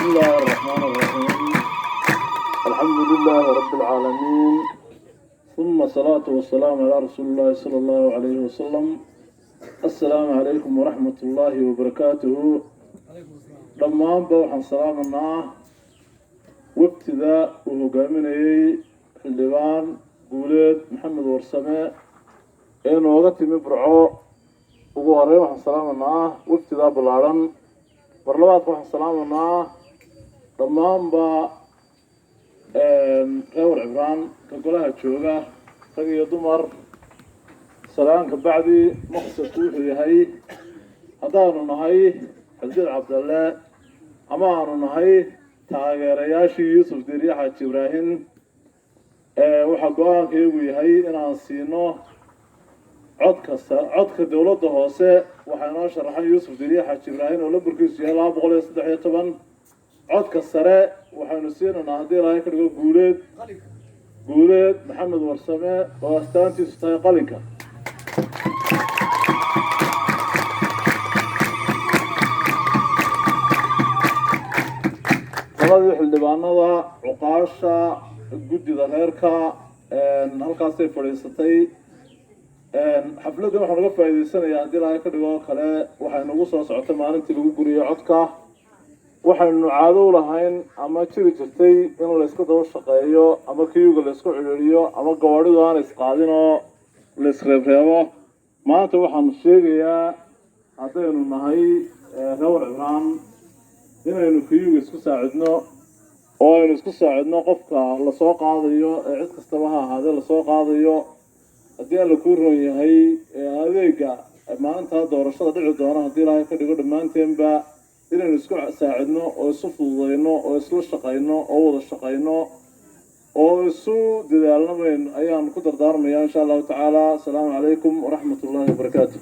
بسم الله الرحمن الرحيم. الحمد لله رب العالمين، ثم الصلاة والسلام على رسول الله صلى الله عليه وسلم. السلام عليكم ورحمة الله وبركاته. لما بوحن سلامنا وابتداء وهجامني اللبان قولت محمد ورسماء إنه وقت مبرعو وقواري وحن سلامنا وابتداء بالعرن برلوات وحن سلامنا لما غور عبران كقولها تشوغا رجي دمر سلام كبعدي مقصد كوحي هاي هدارنا نهاي حزير عبد الله أماننا نهاي تاغيرياشي يوسف ديريا حاج إبراهيم وحقوها كيوي هاي إنان سينو عدك دولة هوسي وحينا شرحان يوسف ديريا حاج إبراهيم ولبركيس يهلا بغولي صدحية طبعا عدك السراء وحينا سينا نهدي رايك رقو قوليد محمد ورسماء واستانتي ستاي قلنكا قلدي حلبانada عقاشا gudida reerka halkaasay fadhiisatay xafladda waxaan uga faa'iideysanayaa haddii ilaahay ka dhigo kale waxay nagu soo socotay maalintii lagu guriyay codka waxaynu caado u lahayn ama jiri jirtay in la iska daba shaqeeyo ama kiyuga la isku ciriiriyo ama gawaadhidu aan isqaadin oo la isreebreebo maanta waxaan sheegayaa haddaynu nahay reer cibraan inaynu kiyuga isku saacidno oo aynu isku saacidno qofka la soo qaadayo ee cid kastaba ha ahaadee la soo qaadayo haddii alla kuu roon yahay adeega maalinta doorashada dhici doona haddii ilaahay ka dhigo dhammaanteenba inaynu isku saacidno oo isu fududayno oo isla shaqayno oo wada shaqayno oo isu dadaalno ayaan ku dardaarmayaa insha allahu tacaala. asalaamu calaykum waraxmat ullaahi wabarakaatu.